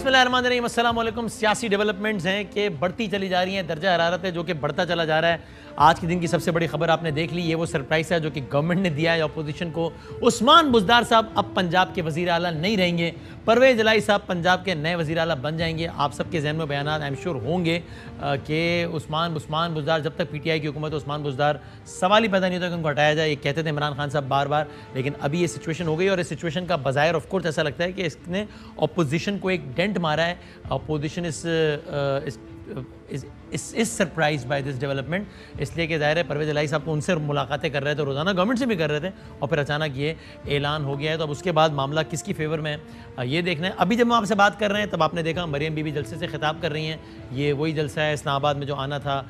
बिस्मिल्लाहिर्रहमानिर्रहीम, अस्सलाम वालेकुम। सियासी डेवलपमेंट्स हैं कि बढ़ती चली जा रही हैं, दर्जा हरारत है जो कि बढ़ता चला जा रहा है। आज के दिन की सबसे बड़ी खबर आपने देख ली, ये वो सरप्राइज़ है जो कि गवर्नमेंट ने दिया है अपोजिशन को। उस्मान बुज़दार साहब अब पंजाब के वज़ीर आला नहीं रहेंगे, परवेज़ इलाही साहब पंजाब के नए वज़ीर आला बन जाएंगे। आप सबके जहन में बयान आई एम श्योर होंगे कि उस्मान बुज़दार, जब तक PTI की हुकूमत है उस्मान बुज़दार सवाल ही पैदा नहीं होता कि उनको हटाया जाए। ये कहते थे इमरान खान साहब बार बार, लेकिन अभी ये सिचुएशन हो गई और इस सिचुएशन का बज़ाहिर ऑफ कोर्स ऐसा लगता है कि इसने अपोजिशन को एक डेंट मारा है। Opposition is surprise by this development, इसलिए कि ज़ाहिर है परवेज़ इलाही साहब को उनसे मुलाकातें कर रहे थे, रोज़ाना गवर्नमेंट से भी कर रहे थे, और फिर अचानक ये ऐलान हो गया है। तो अब उसके बाद मामला किसकी फेवर में है ये देखना है। अभी जब हम आपसे बात कर रहे हैं तब आपने देखा मरियम बीबी जलसे से खिताब कर रही हैं। ये वही जलसा है इस्लामाबाद में जो आना था।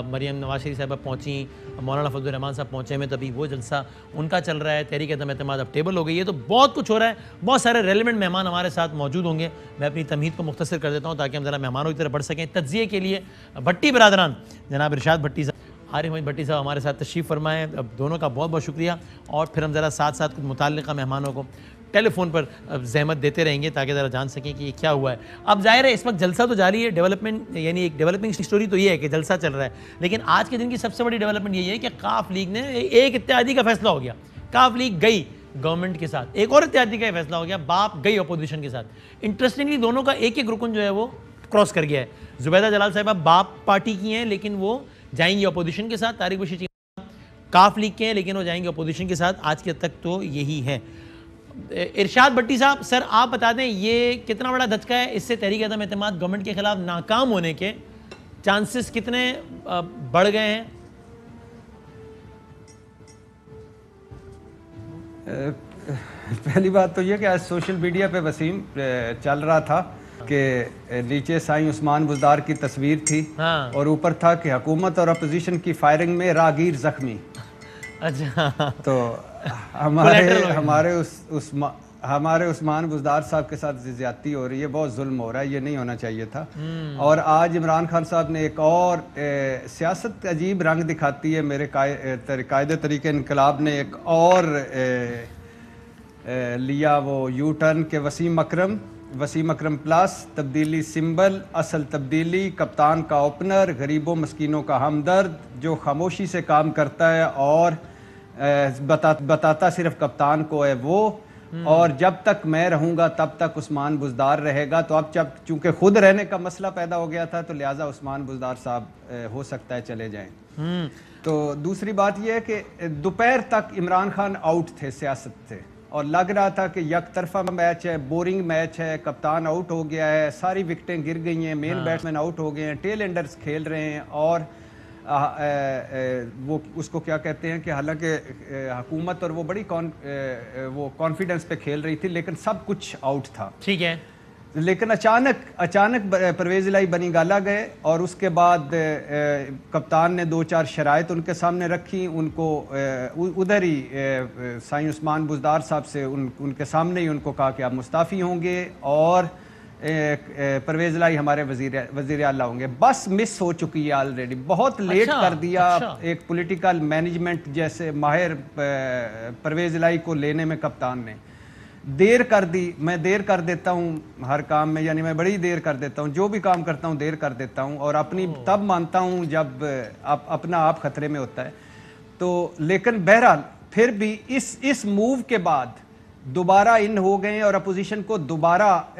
मरियम नवाज शरीफ साहब पहुँची, मौलाना फजलुर रहमान साहब पहुँचे में, तभी वो जलसा उनका चल रहा है। तहरीक अदम एतमाद अब टेबल हो गई है, तो बहुत कुछ हो रहा है। बहुत सारे रेलिवेंट मेहमान हमारे साथ मौजूद होंगे। मैं अपनी तमहीद को मुख्तसर कर देता हूँ ताकि हम ज़रा मेहमानों की तरफ बढ़ सकें। तज्ज़िये के लिए भट्टी बरादरान जनाब इरशाद भट्टी साहब, आरिफ मोहम्मद भट्टी साहब हमारे साथ तशरीफ़ फरमाएँ। अब दोनों का बहुत बहुत शुक्रिया। और फिर हम ज़रा साथ साथ कुछ मुताल्लिक़ा मेहमानों को टेलीफोन पर ज़हमत देते रहेंगे ताकि ज़रा जान सकें कि ये क्या हुआ है। अब ज़ाहिर है इस वक्त जलसा तो जारी है, डेवलपमेंट यानी एक डेवलपिंग स्टोरी तो ये है कि जलसा चल रहा है, लेकिन आज के दिन की सबसे बड़ी डेवलपमेंट यही है कि काफ लीग ने एक इत्तेहादी का फैसला हो गया। काफ लीग गई गवर्नमेंट के साथ, एक और इत्तेहादी का फैसला हो गया, बाप गई अपोजिशन के साथ। इंटरेस्टिंगली दोनों का एक एक रुकन जो है वो क्रॉस कर गया है। जुबैदा जलाल साहिबा बाप पार्टी की हैं लेकिन वो जाएंगी अपोजिशन के साथ। तारिक बशीर काफ लीग के हैं लेकिन वो जाएंगे अपोजिशन के साथ। आज के तक तो यही है। इरशाद भट्टी साहब, सर आप बता दें ये कितना बड़ा धचका है, इससे तहरीक अदम एतमाद गवर्नमेंट के खिलाफ नाकाम होने के चांसेस कितने बढ़ गए हैं? पहली बात तो ये कि आज सोशल मीडिया पे वसीम चल रहा था कि नीचे साईं उस्मान बुज़दार की तस्वीर थी। हाँ। और ऊपर था कि हुकूमत और अपोजिशन की फायरिंग में रागीर जख्मी। अच्छा, तो हमारे उस्मान बुज़दार साहब के साथ ज़्यादती हो रही है, बहुत जुल्म हो रहा है, ये नहीं होना चाहिए था। और आज इमरान खान साहब ने एक और सियासत अजीब रंग दिखाती है। मेरे कायदे तरीके इनकलाब ने एक और लिया वो यू टर्न के वसीम अकरम प्लस तब्दीली सिंबल, असल तब्दीली, कप्तान का ओपनर, गरीबों मस्कीनों का हमदर्द, जो खामोशी से काम करता है और बताता सिर्फ कप्तान को है वो। और जब तक मैं रहूंगा तब तक उस्मान बुज़दार रहेगा। तो अब जब चूंकि खुद रहने का मसला पैदा हो गया था तो लिहाजा उस्मान बुज़दार साहब हो सकता है चले जाएं। तो दूसरी बात यह है कि दोपहर तक इमरान खान आउट थे सियासत से, और लग रहा था कि यकतरफा मैच है, बोरिंग मैच है, कप्तान आउट हो गया है, सारी विकेटें गिर गई हैं, मेन बैट्समैन आउट हो गए हैं, टेल एंडर्स खेल रहे हैं। और वो उसको क्या कहते हैं कि हालांकि हुकूमत और वो बड़ी वो कॉन्फिडेंस पे खेल रही थी, लेकिन सब कुछ आउट था। ठीक है। लेकिन अचानक परवेज़ इलाही बनी गाला गए और उसके बाद कप्तान ने 2-4 शराइत उनके सामने रखी। उनको उधर ही साईं उस्मान बुज़दार साहब से उनके सामने ही उनको कहा कि आप मुस्ताफ़ी होंगे और परवेज़ इलाही हमारे वज़ीर आला होंगे। बस मिस हो चुकी है ऑलरेडी, बहुत लेट कर दिया। एक पॉलिटिकल मैनेजमेंट जैसे माहिर परवेज़ इलाही को लेने में कप्तान ने देर कर दी। मैं देर कर देता हूँ हर काम में, यानी मैं बड़ी देर कर देता हूँ, जो भी काम करता हूँ देर कर देता हूँ, और अपनी तब मानता हूँ जब अपना आप खतरे में होता है। तो लेकिन बहरहाल फिर भी इस मूव के बाद दोबारा इन हो गए और अपोजिशन को दोबारा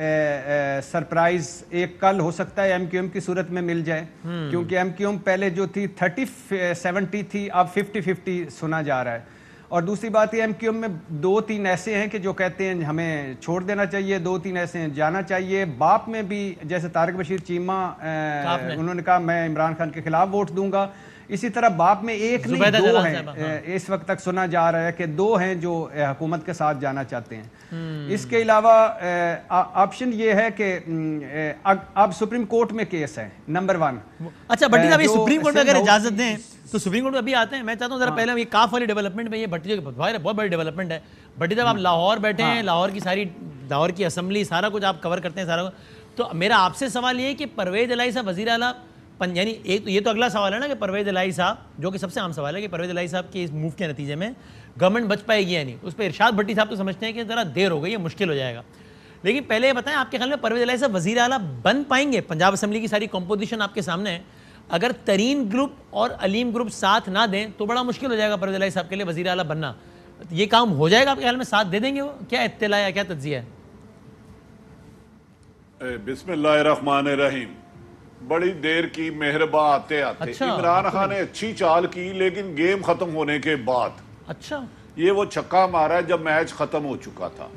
सरप्राइज एक कल हो सकता है MQM की सूरत में मिल जाए, क्योंकि MQM पहले जो थी 30-70 थी, अब 50-50 सुना जा रहा है। और दूसरी बात ये MQM में 2-3 ऐसे हैं कि जो कहते हैं हमें छोड़ देना चाहिए, 2-3 ऐसे हैं जाना चाहिए। बाप में भी जैसे तारिक बशीर चीमा उन्होंने कहा मैं इमरान खान के खिलाफ वोट दूंगा, इसी तरह बाप में एक नहीं 2 हैं। इस वक्त तक सुना जा रहा है कि 2 हैं जो हुकूमत के साथ जाना चाहते हैं। इसके अलावा ऑप्शन ये है कि अब सुप्रीम कोर्ट में केस है नंबर 1। अच्छा भट्टी साहब, सुप्रीम कोर्ट में अगर इजाजत दें तो सुप्रीम कोर्ट में अभी आते हैं। मैं चाहता हूँ जरा पहले ये काफ वाली डेवलपमेंट में, ये भट्टी बहुत बड़ी डेवलपमेंट है। भट्टी साहब आप लाहौर बैठे हैं, लाहौर की असम्बली सारा कुछ आप कवर करते हैं सारा कुछ। तो मेरा आपसे सवाल ये है कि परवेज़ इलाही साहब वज़ीर आला, यानी ये तो अगला सवाल है ना कि परवेज़ इलाही साहब, जो कि सबसे आम सवाल है कि परवेज़ इलाही साहब के इस मूव के नतीजे में गवर्नमेंट बच पाएगी या नहीं। उस पर इरशाद भट्टी साहब तो समझते हैं कि ज़रा देर हो गई है, मुश्किल हो जाएगा। लेकिन पहले ये बताएं, आपके ख्याल में परवेज इलाही साहब वजीर आला बन पाएंगे? पंजाब असेंबली की सारी कॉम्पोजिशन आपके सामने है, अगर तरीन ग्रुप और अलीम ग्रुप साथ ना दें तो बड़ा मुश्किल हो जाएगा परवेज इलाही साहब के लिए वजीर आला बनना। ये काम हो जाएगा आपके ख्याल में? साथ दे देंगे वो? क्या इत्तला या क्या तज्जिया है? बिस्मिल्लाहिर्रहमानिर्रहीम। बड़ी देर की मेहरबा आते आते अच्छा, इमरान खान ने अच्छी चाल की, लेकिन गेम खत्म होने के बाद अच्छा ये वो छक्का मारा है जब मैच खत्म हो चुका था।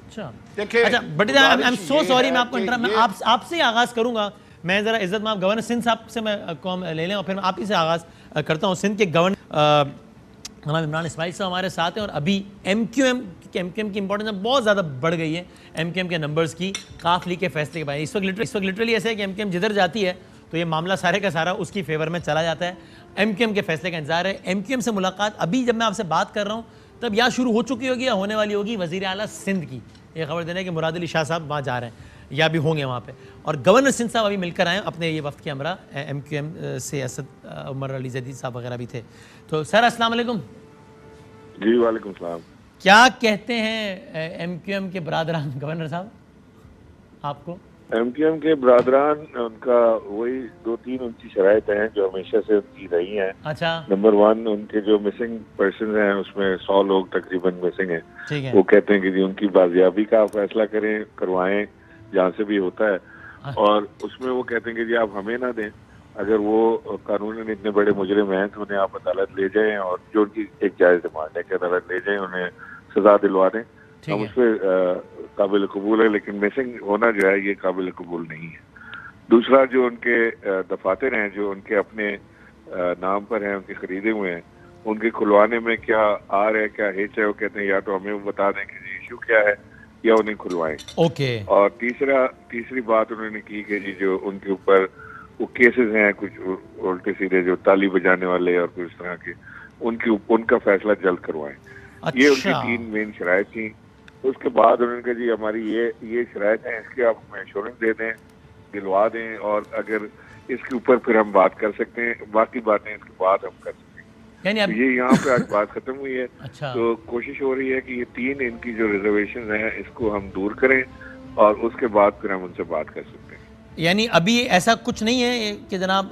अच्छा देखिए, अच्छा, but I am so sorry, मैं आपको मैं ये आपसे ही आगाज करूंगा। मैं जरा इज्जत में, आप गवर्नर सिंध साहब से मैं कॉम ले लें और फिर मैं आप ही से आगाज करता हूँ। सिंध के गवर्नर जनाब इमरान इस्माइल साहब हमारे साथ हैं और अभी एमक्यूएम की इंपॉर्टेंस बहुत ज़्यादा बढ़ गई है एमक्यूएम के नंबर्स की काफ लीग के फैसले के बाद। इस वक्त लिटरली ऐसे है कि एमक्यूएम जिधर जाती है तो ये मामला सारे का सारा उसकी फेवर में चला जाता है। एमक्यूएम के फैसले का इंतजार है। एमक्यूएम से मुलाकात अभी जब मैं आपसे बात कर रहा हूँ तब या शुरू हो चुकी होगी या होने वाली होगी वज़ीर आला सिंध की ये खबर देने कि मुराद अली शाह साहब वहाँ जा रहे हैं या भी होंगे वहाँ पे, और गवर्नर सिंध साहब अभी मिलकर आए अपने ये वक्त के हमरा एमक्यूएम से असद उमर अली जदीद साहब वगैरह भी थे। तो सर अस्सलाम वालेकुम। जी वालेकुम सलाम। क्या कहते हैं एमक्यूएम के बरादरान गवर्नर साहब आपको? एमक्यूएम के बरादरान, उनका वही 2-3 उनकी शराइत हैं जो हमेशा से उनकी रही हैं। अच्छा, नंबर 1 उनके जो मिसिंग पर्सन हैं उसमें 100 लोग तकरीबन मिसिंग हैं। ठीक है। वो कहते हैं कि जी उनकी बाजियाबी का फैसला करें, करवाएं जहाँ से भी होता है, और उसमें वो कहते हैं कि जी आप हमें ना दें, अगर वो कानूनन इतने बड़े मुजरिम हैं तो उन्हें आप अदालत ले जाएं और जो उनकी एक जायज डिमांड है कि अदालत ले जाएं, उन्हें सजा दिलवा दें। हम उस पर काबिल कबूल है, लेकिन मिसिंग होना जो है ये काबिल कबूल नहीं है। दूसरा, जो उनके दफातर हैं जो उनके अपने नाम पर हैं, उनके खरीदे हुए हैं, उनके खुलवाने में क्या आर है क्या हिच है, वो कहते हैं या तो हमें वो बता दें कि इशू क्या है या उन्हें खुलवाएं। ओके। और तीसरी बात उन्होंने की कि जी जो उनके ऊपर वो केसेस हैं कुछ उल्टे सीधे जो ताली बजाने वाले और कुछ तरह के, उनका फैसला जल्द करवाएं। अच्छा। ये उनकी 3 मेन शराइत थी। उसके बाद उन्होंने कहा जी हमारी ये शराइत है, इसके आप हमें एश्योरेंस दे दें, दिलवा दें, और अगर इसके ऊपर फिर हम बात कर सकते हैं, बाकी बातें इसके बाद हम कर सकते हैं। यानी तो ये यहाँ पे आज बात खत्म हुई है। अच्छा। तो कोशिश हो रही है कि ये 3 इनकी जो रिजर्वेशन है इसको हम दूर करें और उसके बाद फिर हम उनसे बात कर सकते हैं। यानी अभी ऐसा कुछ नहीं है कि जनाब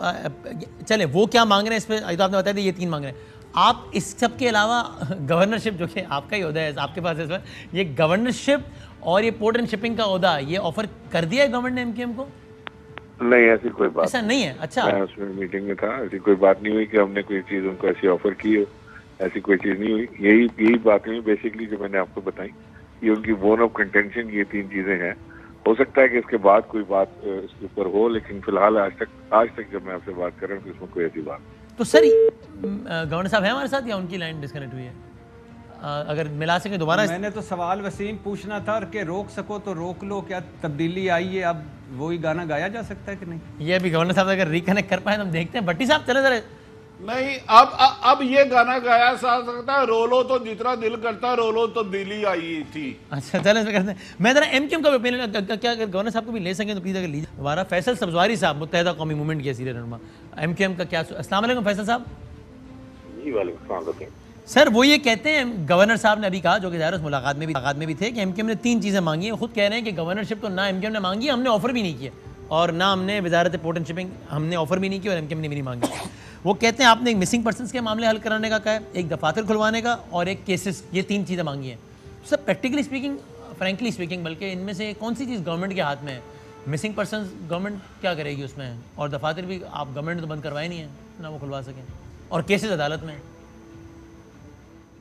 चले वो क्या मांग रहे हैं इस पर तो आपने बताया था, ये 3 मांग रहे हैं। आप इस सब के अलावा गवर्नरशिप जो कि आपका ही ओहदा है आपके पास इस वक्त, ये गवर्नरशिप और ये पोर्ट एंड शिपिंग का ओहदा ये ऑफर कर दिया है गवर्नमेंट ने एमक्यूएम को? नहीं, ऐसी कोई बात ऐसा नहीं है। अच्छा, मैं उसमें मीटिंग में था, ऐसी कोई बात नहीं हुई कि हमने कोई चीज उनको ऐसी ऑफर की हो, ऐसी कोई चीज नहीं हुई। यही बातें हुई बेसिकली जो मैंने आपको बताई, ये उनकी बोन ऑफ कंटेंशन ये 3 चीजें हैं। हो सकता है कि इसके बाद कोई बात इसके ऊपर हो, लेकिन फिलहाल आज तक जब मैं आपसे बात कर रहा हूँ तो इसमें कोई ऐसी बात। तो सर गवर्नर साहब है हमारे साथ या उनकी लाइन डिस्कनेक्ट हुई है? अगर मिला सके दोबारा। मैंने तो सवाल वसीम पूछना था कि रोक सको तो रोक लो, क्या तब्दीली आई है? अब वही गाना गाया जा सकता है कि नहीं? ये अभी गवर्नर साहब अगर रिकनेक्ट कर पाए तो हम देखते हैं। भट्टी साहब चले जरा। नहीं, अब ये गाना गाया जा सकता है, रोलो तो जितना दिल करता है, रोलो तो दिल्ली आई थी। अच्छा चलें इसमें करते हैं। मैं जरा एमक्यूएम का ओपिनियन क्या अगर गवर्नर साहब को भी ले सकें तो प्लीज अगर लीजिए। हमारा फैसल सब्जवारी साहब मुत्तहिदा कौमी मूवमेंट के सीनियर रहनुमा, एमक्यूएम का क्या? अस्सलाम वालेकुम फैसल साहब। जी वालेकुम सलाम। सर वो ये कहते हैं, गवर्नर साहब ने अभी कहा, जो कि ज़ाहिर उस मुलाकात में भी थे, कि एमक्यूएम ने 3 चीज़ें मांगी हैं। खुद कह रहे हैं कि गवर्नरशिप तो ना एमक्यूएम ने मांगी, हमने ऑफर भी नहीं किया, और ना हमने वजारत पोर्ट एंड शिपिंग हमने ऑफर भी नहीं किया और एमक्यूएम ने भी नहीं मांगी। वो कहते हैं आपने एक मिसिंग पर्सनस के मामले हल कराने का कहा है, एक दफातर खुलवाने का और एक केसेस, ये 3 चीज़ें मांगी हैं। Sir practically speaking, frankly speaking, बल्कि इनमें से कौन सी चीज़ गवर्नमेंट के हाथ में है? मिसिंग पर्सन गवर्नमेंट क्या करेगी उसमें, और दफातर भी आप गवर्नमेंट तो बंद करवाए नहीं है ना वो खुलवा सकें, और केसेस अदालत में।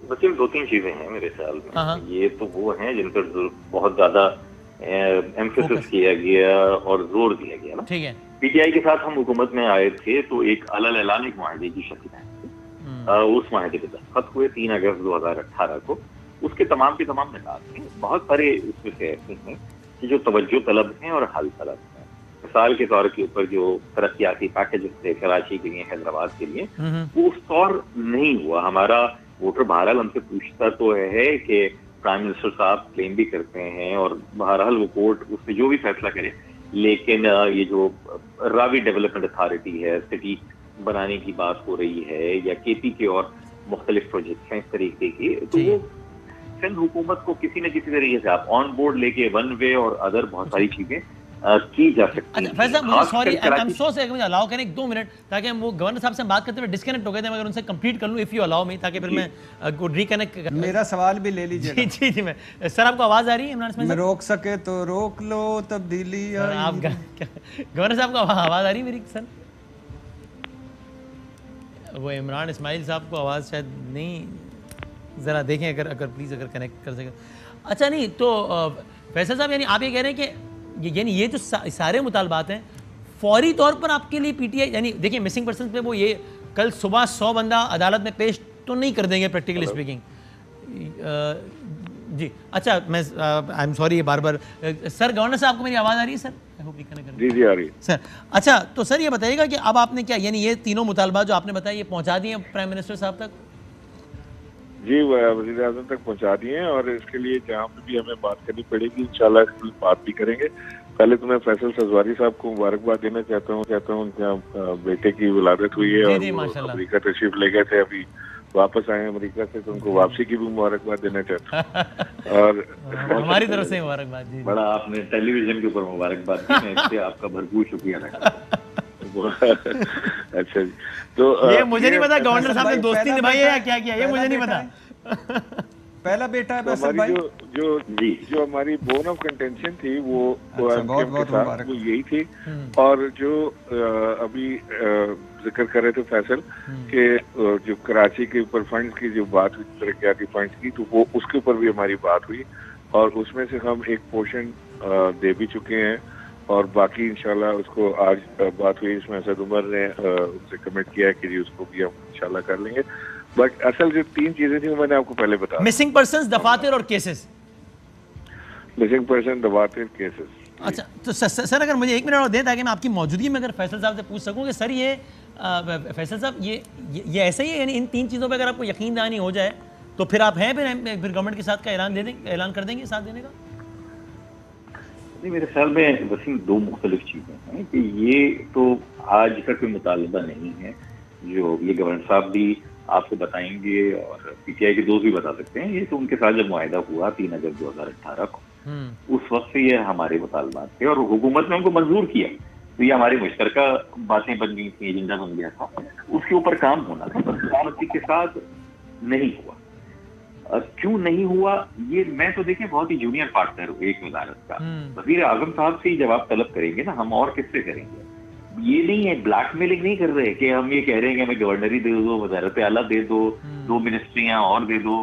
वसीम 2-3 चीजें हैं मेरे ख्याल में। ये तो वो हैं जिन पर बहुत ज्यादा एम्फेसिस किया गया और जोर दिया गया ना। ठीक है। पीटीआई के साथ हम हुकूमत में आए थे तो एक अलल ऐलान एक माहदे की शक्ल है, उस माहदे पे दस्तखत हुए 3 अगस्त 2018 को। उसके तमाम के तमाम निकात हैं, बहुत सारे उसमें से ऐसे हैं कि जो तवज्जो तलब हैं और हल तलब हैं। मिसाल के तौर के ऊपर जो तरक्याती पैकेज थे कराची के लिए, हैदराबाद के लिए, वो उस तौर नहीं हुआ। हमारा वोटर बहरहाल हमसे पूछता तो है कि प्राइम मिनिस्टर साहब क्लेम भी करते हैं और बहरहाल वो कोर्ट उससे जो भी फैसला करे, लेकिन ये जो रावी डेवलपमेंट अथॉरिटी है, सिटी बनाने की बात हो रही है, या केपी के और मुख्तलिफ प्रोजेक्ट हैं इस तरीके की, तो वो सिंध हुकूमत को किसी न किसी तरीके से आप ऑन बोर्ड लेके वन वे और अदर बहुत सारी चीजें की जा सकती है। अच्छा फैज़ साहब, मुझे sorry, I am so sorry, मुझे अलाउ करें 2 मिनट, ताकि हम वो गवर्नर साहब से बात करते हुए डिस्कनेक्ट हो गए थे, मगर उनसे कंप्लीट कर लूं इफ यू अलाउ मी, ताकि फिर मैं रिकनेक्ट कर। मेरा सवाल भी ले लीजिए। जी जी जी, मैं सर, आपको आवाज आ रही है इमरान इसमाइल मैं साहब? रोक सके तो रोक लो तब्दीली। आप गवर्नर साहब को आवाज आ रही है मेरी सर? वो इमरान इस्माइल साहब को आवाज़ शायद नहीं, ज़रा देखें अगर प्लीज़ अगर कनेक्ट कर सकें। अच्छा नहीं तो फैसल साहब, यानी आप ये कह रहे हैं कि यानी ये जो सारे मुतालबात हैं फौरी तौर पर आपके लिए पीटीआई, यानी देखिए मिसिंग पर्सन पे वो ये कल सुबह 100 बंदा अदालत में पेश तो नहीं कर देंगे प्रैक्टिकली स्पीकिंग। जी अच्छा, मैं आई एम सॉरी ये बार बार सर, गवर्नर साहब को मेरी आवाज़ आ रही है सर? जी जी आ रही है सर। अच्छा तो सर ये बताइएगा कि अब आपने क्या, यानी ये तीनों मुतालबात जो आपने बताया ये पहुंचा दिए प्राइम मिनिस्टर साहब तक? जी, वज़ीर आज़म तक पहुंचा दिए हैं, और इसके लिए जहाँ पे भी हमें बात करनी पड़ेगी इंशाल्लाह इसकी बात भी करेंगे। पहले तो मैं फैसल सजवारी साहब को मुबारकबाद देना चाहता हूँ उनके बेटे की विलादत हुई है और वो अमेरिका तशरीफ ले गए थे, अभी वापस आए अमेरिका से, तो उनको वापसी की भी मुबारकबाद देना चाहता हूँ। और हमारी तरफ से मुबारकबाद। जी, बड़ा आपने टेलीविजन के ऊपर मुबारकबाद दी, मैं इससे आपका भरपूर शुक्रिया अदा अच्छा जी, तो ये मुझे नहीं पता गवर्नर साहब ने दोस्ती निभाई है या क्या किया, ये मुझे नहीं पता। पहला बेटा है तो हमारी जो हमारी बोन ऑफ कंटेंशन थी वो वो यही थी। और जो अभी जिक्र कर रहे थे फैसल के जो कराची के ऊपर फंड्स की जो बात हुई, तरक्याती फंड्स की, तो वो उसके ऊपर भी हमारी बात हुई और उसमें से हम एक पोर्शन दे भी चुके हैं और बाकी इंशाल्लाह उसको आज बात हुई, इसमें असद उमर ने उनसे कमिट किया है कि जी उसको भी हम इंशाल्लाह कर लेंगे। बट असल जो 3 चीजें थी वो मैंने आपको पहले बताया, मिसिंग पर्संस, दफातर और केसेस। मिसिंग पर्सन, दफातर, केसेस। अच्छा तो सर अगर मुझे 1 मिनट और दें ताकि मैं आपकी मौजूदगी में अगर फैसल साहब से पूछ सकूं कि सर ये फैसल साहब ये ऐसा ही है, यानी इन 3 चीज़ों पर अगर आपको यकीन दहानी हो जाए तो फिर आप हैं फिर गवर्नमेंट के साथ का ऐलान कर देंगे साथ देने का? नहीं, मेरे ख्याल में वसीम 2 मुख्तलिफ चीज़ें हैं कि ये तो आज का कोई मुतालबा नहीं है, जो ये गवर्नर साहब भी आपको बताएंगे और पीटीआई के दोस्त भी बता सकते हैं। ये तो उनके साथ जब मुआहिदा हुआ 3 अगस्त 2018 को, उस वक्त से ये हमारे मुतालबात थे और हुकूमत ने उनको मंजूर किया, तो ये हमारी मुश्तरका बातें बन गई थी, एजेंडा बन गया था, उसके ऊपर काम होना था, प्रधानमंत्री के साथ नहीं हुआ। क्यों नहीं हुआ ये, मैं तो देखिए बहुत ही जूनियर पार्टनर हूँ एक वजारत का, वजीर आजम साहब से ही जवाब तलब करेंगे ना, हम और किससे करेंगे? ये नहीं है, ब्लैकमेलिंग नहीं कर रहे कि हम ये कह रहे हैं कि हमें गवर्नरी दे दो, वजारत आला दे दो, 2 मिनिस्ट्रियां और दे दो,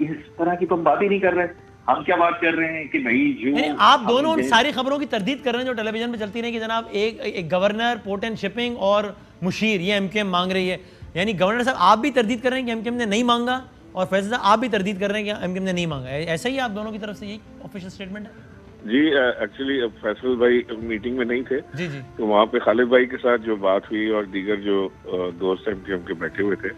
इस तरह की तो हम बात ही नहीं कर रहे। हम क्या बात कर रहे हैं कि भाई जो आप दोनों उन सारी खबरों की तरदीद कर रहे हैं जो टेलीविजन पे चलती रही कि जनाब एक गवर्नर, पोर्ट एंड शिपिंग और मुशीर ये एमकेएम मांग रही है, यानी गवर्नर साहब आप भी तरदीद कर रहे हैं कि एमकेएम ने नहीं मांगा और फैसल साहब आप भी तरदीद कर रहे हैं कि एमकेएम ने नहीं मांगा, ऐसा ही आप दोनों की तरफ से यही ऑफिशियल स्टेटमेंट है? जी, एक्चुअली फैसल भाई मीटिंग में नहीं थे जी जी, तो वहाँ पे खालिद भाई के साथ जो बात हुई और दीगर जो दोस्त एमकेएम के बैठे हुए थे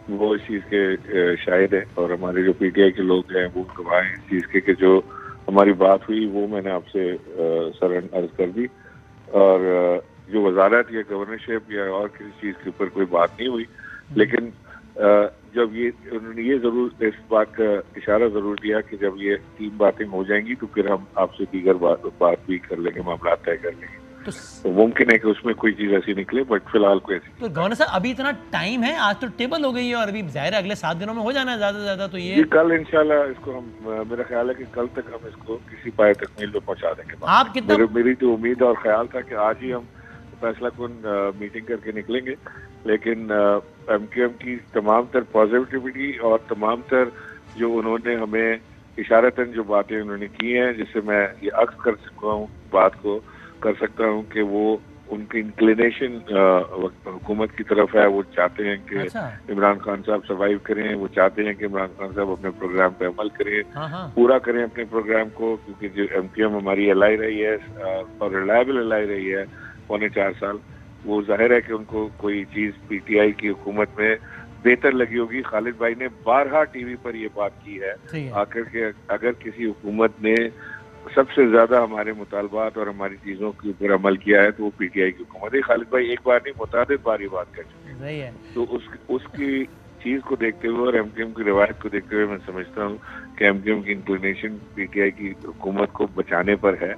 वो इस चीज़ के शाहिद हैं और हमारे जो पीटीआई के लोग हैं वो गवाह हैं इस चीज़ के जो हमारी बात हुई वो मैंने आपसे सर अर्ज कर दी। और जो वजारत या गवर्नरशिप या और किसी चीज़ के ऊपर कोई बात नहीं हुई, लेकिन जब उन्होंने ये जरूर इस बात का इशारा जरूर दिया कि जब ये 3 बातें हो जाएंगी तो फिर हम आपसे दीगर बात भी कर लेंगे, मामला तय कर लेंगे। तो मुमकिन है कि उसमें कोई चीज ऐसी निकले, बट फिलहाल कोई ऐसी। तो गवर्नर साहब अभी इतना टाइम है, आज तो टेबल हो गई है और अभी जाहिर है अगले 7 दिनों में हो जाना है ज्यादा से ज्यादा, तो ये कल इंशाल्लाह इसको हम, मेरा ख्याल है कि कल तक हम इसको किसी पाए तकमील पे पहुंचा देंगे। आप कितना, मेरी तो उम्मीद और ख्याल था कि आज ही हम फैसला कुन मीटिंग करके निकलेंगे, लेकिन एमकेएम की तमाम तर पॉजिटिविटी और तमाम तर जो उन्होंने हमें इशारतन जो बातें उन्होंने की हैं, जिससे मैं ये अक्स कर सकता हूँ, बात को कर सकता हूँ कि वो उनकी इंक्लिनेशन हुकूमत की तरफ है, वो चाहते हैं कि इमरान खान साहब सर्वाइव करें, वो चाहते हैं कि इमरान खान साहब अपने प्रोग्राम पे अमल करें, पूरा करें अपने प्रोग्राम को, क्योंकि जो एमकेएम हमारी एलाई रही है और रिलायबल एलाई रही है 4.25 साल, वो जाहिर है कि उनको कोई चीज पीटीआई की हुकूमत में बेहतर लगी होगी। खालिद भाई ने बारहा टीवी पर ये बात की है आकर के अगर किसी हुकूमत ने सबसे ज्यादा हमारे मुतालबात और हमारी चीजों के ऊपर अमल किया है तो वो पीटीआई की हुकूमत है। खालिद भाई एक बार नहीं मुतादिद बार ये बात कर चुके हैं, तो उसकी चीज को देखते हुए और एमक्यूएम की रिवायत को देखते हुए मैं समझता हूँ कि एमक्यूएम की इंक्लिनेशन पीटीआई की हुकूमत को बचाने पर है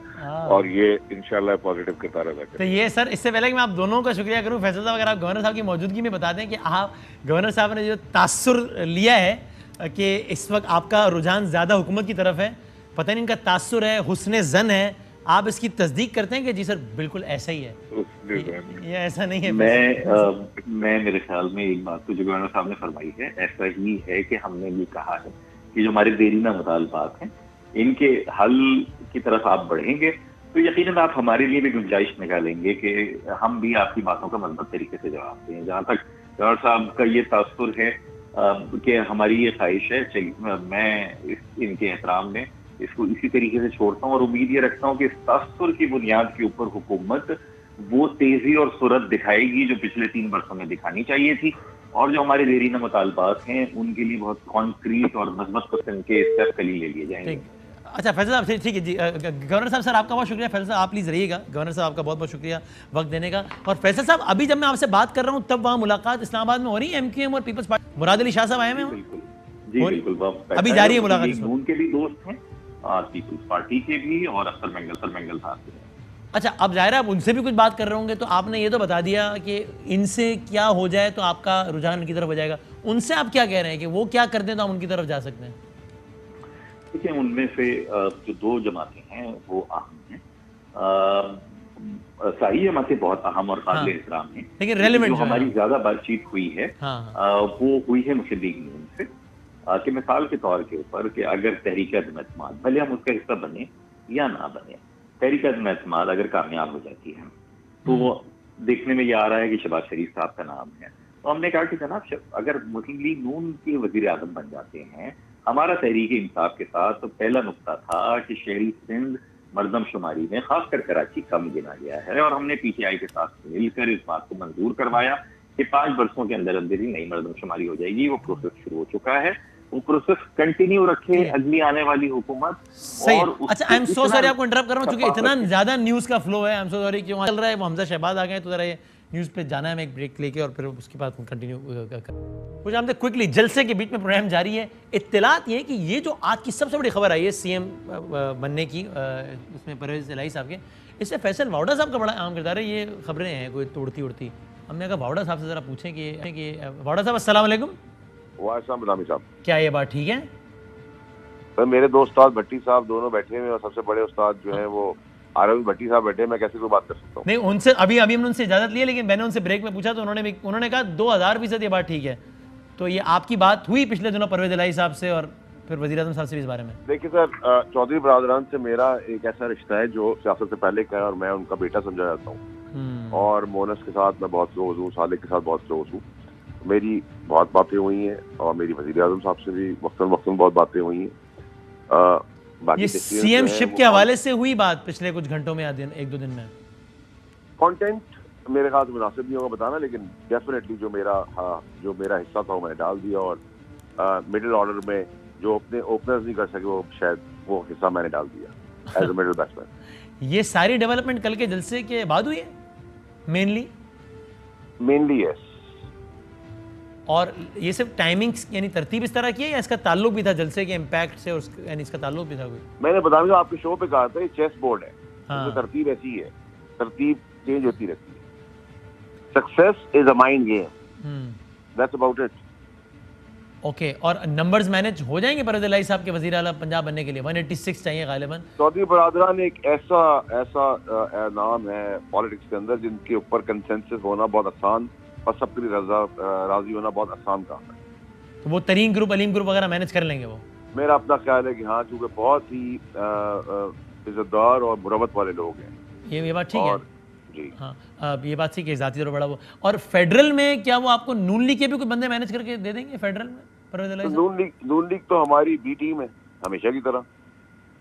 और ये इंशाल्लाह पॉजिटिव किरदार अदा करेगा। तो ये सर, इससे पहले कि मैं आप दोनों का शुक्रिया करूं, फैसल साहब अगर आप गवर्नर साहब की मौजूदगी में बता दें कि आप गवर्नर साहब ने जो तासुर लिया है कि इस वक्त आपका रुझान ज़्यादा हुकूमत की तरफ है, पता नहीं इनका तासुर है, हुस्न ज़न है, आप इसकी तस्दीक करते हैं कि जी सर बिल्कुल ऐसा ही है, ये ऐसा नहीं है? मैं मेरे ख्याल में एक बात तो जो गवर्नर साहब ने फरमाई है ऐसा ही है कि हमने भी कहा है कि जो हमारे देरीना मुतालबात हैं इनके हल की तरफ आप बढ़ेंगे तो यकीनन आप हमारे लिए भी गुंजाइश निकालेंगे कि हम भी आपकी बातों का मजबूत तरीके से जवाब दें। जहाँ तक गवर्नर साहब का ये तासुर है कि हमारी ये ख्वाहिश है, मैं इनके एहतराम में इसको इसी तरीके से छोड़ता हूँ और उम्मीद ये रखता हूँ कि इस तासुर की बुनियाद के ऊपर हुकूमत वो तेजी और सूरत दिखाएगी जो पिछले 3 वर्षों में दिखानी चाहिए थी और जो हमारे देरीना मुतालबात हैं उनके लिए बहुत कॉन्क्रीट और मजबूत किस्म के स्टेप कली ले लिए जाएंगे। अच्छा फैसल साहब, ठीक है जी। गवर्नर साहब सर आपका बहुत शुक्रिया। फैसल साहब आप प्लीज़ रहिएगा, गवर्नर साहब आपका बहुत बहुत शुक्रिया वक्त देने का। और फैसल साहब अभी जब मैं आपसे बात कर रहा हूँ तब वहाँ मुलाकात इस्लामाबाद में हो रही है एमक्यूएम और पीपल्स पार्टी, मुराद अली शाह साहब आए हैं? बिल्कुल अभी जारी है मुलाकात? उनके भी दोस्त हैं पीपल्स पार्टी के भी और अख्तर मंगल साहब के। अच्छा, अब जाहिर है आप उनसे भी कुछ बात कर रहे होंगे, तो आपने ये तो बता दिया कि इनसे क्या हो जाए तो आपका रुझान उनकी तरफ हो जाएगा, उनसे आप क्या कह रहे हैं कि वो क्या कर दें तो हम उनकी तरफ जा सकते हैं? देखिए, उनमें से जो 2 जमातें हैं वो अहम हैं, सारी जमातें बहुत अहम और काबिल एहतराम हैं, लेकिन रेलेवेंट जो हमारी ज्यादा बातचीत हुई है वो हुई है मुस्लिम यूनियन से कि मिसाल के तौर के ऊपर कि अगर तहरीक-ए-एतमाद भले हम उसका हिस्सा बने या ना बने, तहरीक-ए-एतमाद अगर कामयाब हो जाती है तो वो देखने में ये आ रहा है कि शहबाज शरीफ साहब का नाम है, तो हमने कहा कि जनाब अगर मुस्लिम लीग नून के वजीर आजम बन जाते हैं, हमारा तहरीक इंसाफ के साथ तो पहला नुक्ता था कि शहरी सिंध मरदमशुमारी में खासकर कराची कम गिना गया है और हमने पीटीआई के साथ मिलकर इस बात को मंजूर करवाया कि 5 वर्षों के अंदर अंदर ही नई मरदमशुमारी हो जाएगी। वो प्रोसेस शुरू हो चुका है, वो प्रोसेस कंटिन्यू रखे अगली आने वाली हुकूमत। और अच्छा, आई एम सो सॉरी आपको इंटरप्ट कर रहा हूँ, क्योंकि इतना ज्यादा न्यूज का फ्लो है, आई एम सो सॉरी क्यों चल रहा है। वो हमजा शहबाज आ गए तो जरा ये न्यूज पे जाना है, मैं एक ब्रेक लेके और फिर उसके बाद कंटिन्यू कुछ हम क्विकली जलसे के बीच में प्रोग्राम जारी है। इत्तलात ये कि ये जो आज की सबसे बड़ी खबर आई है सीएम बनने की, इसमें परवेज इलाही साहब के, इससे फैसल वावड़ा साहब का बड़ा अहम किरदार है। ये खबरें हैं कोई तोड़ती उड़ती, हमने कहा वावड़ा साहब से जरा पूछें कि वावड़ा साहब अस्सलाम वालेकुम। वालेकुम सलाम साहब, क्या ये बात ठीक है? सर मेरे 2 उस्ताद भट्टी साहब दोनों बैठे हुए और सबसे बड़े उस्ताद जो हैं वो आरवी भट्टी साहब बैठे हैं, मैं कैसे कोई बात कर सकता हूँ? नहीं, उनसे अभी हमने उनसे इजाजत ली है, लेकिन मैंने उनसे ब्रेक में पूछा तो उन्होंने कहा 2000% ये बात ठीक है। तो ये आपकी बात हुई पिछले दिनों परवेज इलाही साहब से और फिर वज़ीर आज़म साहब से भी इस बारे में? देखिए सर, चौधरी बरादरान से मेरा एक ऐसा रिश्ता है जो सियासत से पहले का है और मैं उनका बेटा समझा जाता हूँ और मोनस के साथ मैं बहुत क्लोज हूँ, सादिक के साथ बहुत क्लोज हूँ, मेरी बहुत बातें हुई हैं और मेरी वज़ीर आज़म साहब से भी वक्तन बहुत बातें हुई हैं। ये सीएमशिप के हवाले से हुई बात पिछले कुछ घंटों में या 1-2 दिन में? कंटेंट मेरे ख्याल से मुनासिब नहीं होगा बताना, लेकिन डेफिनेटली जो मेरा हिस्सा था वो मैंने डाल दिया और मिडिल ऑर्डर में जो अपने ओपनर्स नहीं कर सके वो शायद वो हिस्सा मैंने डाल दिया एज अ मिडिल बैट्समैन। ये सारी डेवलपमेंट कल के जलसे के बाद हुई है मेनली यस। और ये सब टाइमिंग्स यानी तरतीब इस तरह की है या इसका ताल्लुक भी था जलसे के इम्पैक्ट से, यानी इसका ताल्लुक भी था कोई? मैंने बताया आपके शो पे कहा था ये चेस बोर्ड है, हाँ। तो तरतीब ऐसी है, तरतीब चेंज होती रहती है। Success is a mind game, that's about it. Okay, और नंबर्स मैनेज हो जाएंगे परवेज इलाही साहब के वजीर आला पंजाब बनने के लिए? 186 चाहिए गालिबन। चौधरी बरादरान एक ऐसा नाम है पॉलिटिक्स के अंदर जिनके ऊपर कंसेंसस होना बहुत आसान और सबके लिए राजी होना बहुत आसान काम है। तो वो तरीन ग्रुप, अलीम ग्रुप वगैरह मैनेज कर लेंगे वो? मेरा अपना ख्याल है कि हाँ, क्योंकि बहुत ही इज्जतदार और मुरब्बत वाले लोग हैं। ये बात ठीक है जी। हाँ, अब ये बात ठीक है, जाती तौर बड़ा वो। और फेडरल में क्या वो आपको नून लीग के भी कुछ बंदे मैनेज करके दे देंगे फेडरल में परवेज इलाही साहब? नून लीग तो हमारी बी टीम है हमेशा की तरह,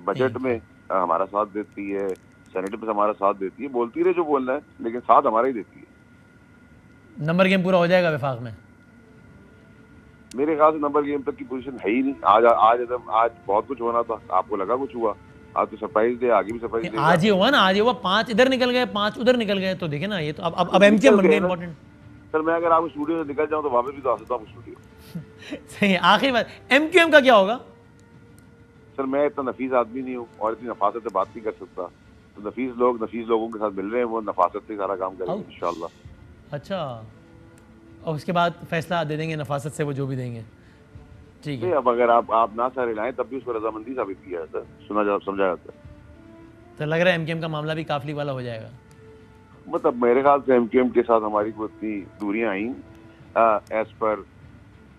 बजट में हमारा साथ देती है, सेनेट में हमारा साथ देती है, बोलती रहे जो बोलना है, लेकिन साथ हमारा ही देती है। नंबर गेम पूरा हो जाएगा वफाक में? मेरे ख्याल से नंबर गेम तक की पोजीशन है ही नहीं। आज बहुत कुछ होना था, आपको लगा कुछ हुआ, आज तो सरप्राइज दे, आगे भी सरप्राइज दे। आज ही हुआ ना, आज ही हुआ, 5 इधर निकल गए 5 उधर निकल गए, तो देखे ना ये तो अब एमकेएम बन गए इंपॉर्टेंट। सर मैं अगर आपको स्टूडियो से निकल जाऊं तो वापस भी तो आ सकता हूँ स्टूडियो। सही है। आखिरी बात, MQM का क्या होगा? सर मैं इतना नफीस आदमी नहीं हूँ और इतनी नफासत से बात नहीं कर सकता, तो नफीस लोगों के साथ मिल रहे हैं, वो नफासत से सारा काम करेंगे इंशाल्लाह। अच्छा, और उसके बाद फैसला दे देंगे नफासत से, वो जो भी देंगे। ठीक है। अब अगर आप ना सर लाएं तब भी उसको रजामंदी साबित किया जाता है, समझा जाता है। तो लग रहा है MQM का मामला भी काफली वाला हो जाएगा। मतलब मेरे ख्याल से MQM के साथ हमारी कोई इतनी दूरियां आई as per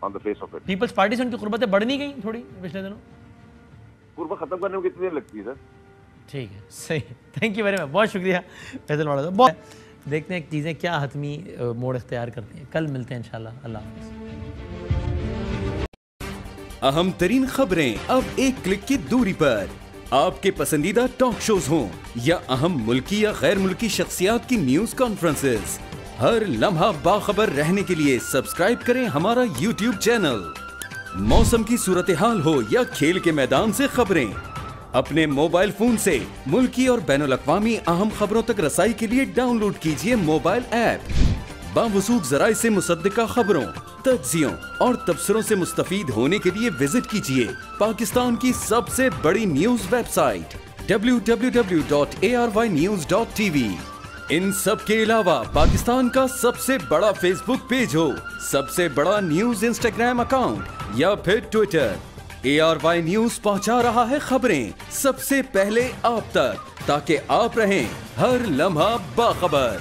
on the face of it. People's Party से उनकी कुर्बतें बढ़ नहीं गई थोड़ी पिछले दिनों? कुर्बत खत्म करने में कितनी देर लगती है सर? ठीक है, सही। थैंक यू वेरी मच, बहुत शुक्रिया फैसल वाला साहब। बहुत देखते हैं चीज़ें क्या हतमी मोड़ इख्तियार करती हैं। कल मिलते हैं इंशाल्लाह। अल्लाह हाफ़िज़। अहम तरीन खबरें अब एक क्लिक की दूरी पर। आपके पसंदीदा टॉक शोज हों या अहम मुल्की या गैर मुल्की शख्सियात की न्यूज कॉन्फ्रेंसेस, हर लम्हा बाखबर रहने के लिए सब्सक्राइब करें हमारा YouTube चैनल। मौसम की सूरत हाल हो या खेल के मैदान से खबरें, अपने मोबाइल फोन से मुल्की और बैनुल-अक़वामी अहम खबरों तक रसाई के लिए डाउनलोड कीजिए मोबाइल ऐप। बावसूख ज़राए से मुसद्दिका खबरों, तज्ज़ियों और तबसरों से मुस्तफ़ीद होने के लिए विजिट कीजिए पाकिस्तान की सबसे बड़ी न्यूज वेबसाइट www.arYnews.tv। इन सब के अलावा पाकिस्तान का सबसे बड़ा फेसबुक पेज हो, सबसे बड़ा न्यूज इंस्टाग्राम अकाउंट या फिर ट्विटर, ARY न्यूज पहुंचा रहा है खबरें सबसे पहले आप तक, ताकि आप रहें हर लम्हा बाखबर।